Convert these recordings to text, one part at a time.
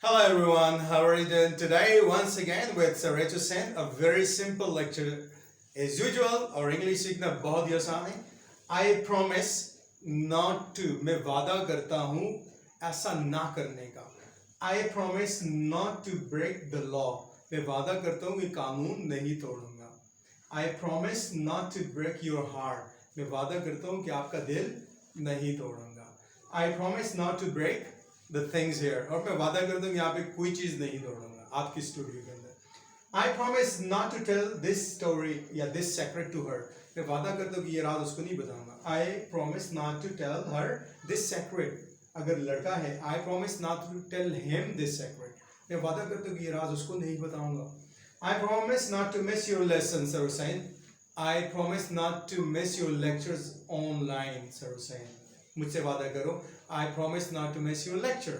Hello everyone, how are you doing today? Once again with Sir H.Hussain, a very simple lecture as usual. और English सीखना बहुत ही आसान है. I promise not to, मैं वादा करता हूँ ऐसा ना करने का. I promise not to break the law, मैं वादा करता हूँ कि कानून नहीं तोड़ूंगा. I promise not to break your heart, मैं वादा करता हूँ कि आपका दिल नहीं तोड़ूंगा. I promise not to break the things here, और मैं वादा करता हूँ यहाँ पे कोई चीज़ नहीं तोड़ूंगा आपकी स्टूडियो के अंदर. I promise not to tell this story या this secret to her, मैं वादा करता हूँ कि ये राज उसको नहीं बताऊंगा. I promise not to tell her this secret, अगर लड़का है I promise not to tell him this secret, मैं वादा करता हूँ कि ये राज उसको नहीं बताऊंगा. I promise not to miss your lessons, Sir Hussain. I promise not to miss your lectures online, Sir Hussain. मुझसे वादा करो. I promise not to miss your lecture.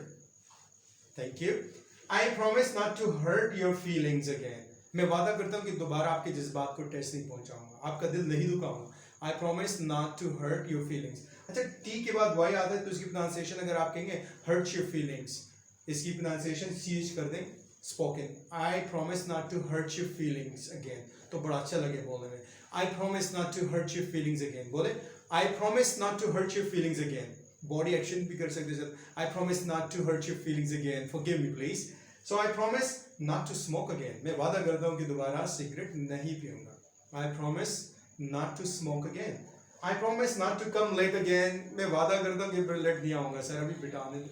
Thank you. I promise not to hurt your feelings again. मैं वादा करता हूँ कि दोबारा आपके जज्बात को ठेस नहीं पहुंचाऊंगा, आपका दिल नहीं दुखाऊंगा. I promise not to hurt your feelings. अच्छा, T के बाद Y आता है तो इसकी प्रोनाउंसिएशन अगर आप कहेंगे hurt your feelings, इसकी प्रोनाउंसिएशन CH कर दें spoken. I promise not to hurt your feelings again, तो बड़ा अच्छा लगे बोलने में. I promise not to hurt your feelings again. बोले I promise not to hurt your feelings again. Body action भी कर सकते हैं. I promise not to hurt your feelings again. Forgive me please. So I promise not to smoke again. मैं वादा करता हूँ कि दोबारा सिगरेट नहीं पीऊँगा. I promise not to smoke again. I promise not to come late again. मैं वादा करता हूँ कि फिर लेट नहीं आऊँगा. सर अभी बिठाने दे.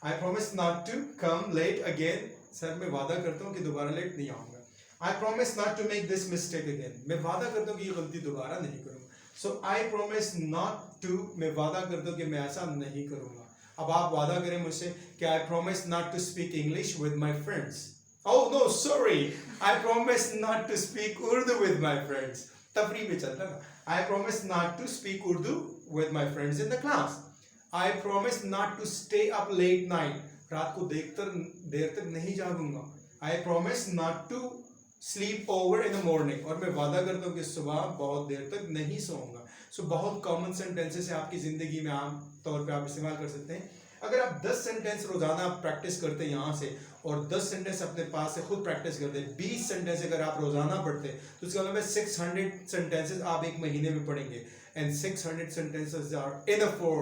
I promise not to come late again. Sir मैं वादा करता हूँ कि दोबारा लेट नहीं आऊँगा. I promise not to make this mistake again. मैं वादा करता हूँ कि ये गलती दोबारा नहीं करूँगा. So I promise not to, मैं वादा करता हूँ कि मैं ऐसा नहीं करूँगा. अब आप वादा करें मुझसे कि I promise not to speak English with my friends. Oh no, sorry. I promise not to speak Urdu with my friends. तफरी में चलता ना. I promise not to speak Urdu with my friends in the class. I promise not to stay up late night. रात को देर तक नहीं जागूंगा. I promise not to sleep over in the morning, और मैं वादा करता हूँ कि सुबह बहुत देर तक नहीं सोऊंगा. सो बहुत कॉमन सेंटेंसेस है आपकी ज़िंदगी में आम तौर पे आप इस्तेमाल कर सकते हैं. अगर आप 10 सेंटेंस रोजाना प्रैक्टिस करते हैं यहाँ से और 10 सेंटेंस अपने पास से खुद प्रैक्टिस करते हैं, 20 सेंटेंस अगर आप रोजाना पढ़ते हैं तो इसका मतलब 600 सेंटेंसेस आप एक महीने में पढ़ेंगे. And 600 sentences are enough for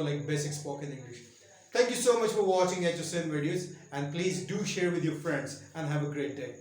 like basic spoken English. Thank you so much for watching H.Hussain videos, and please do share with your friends and have a great day.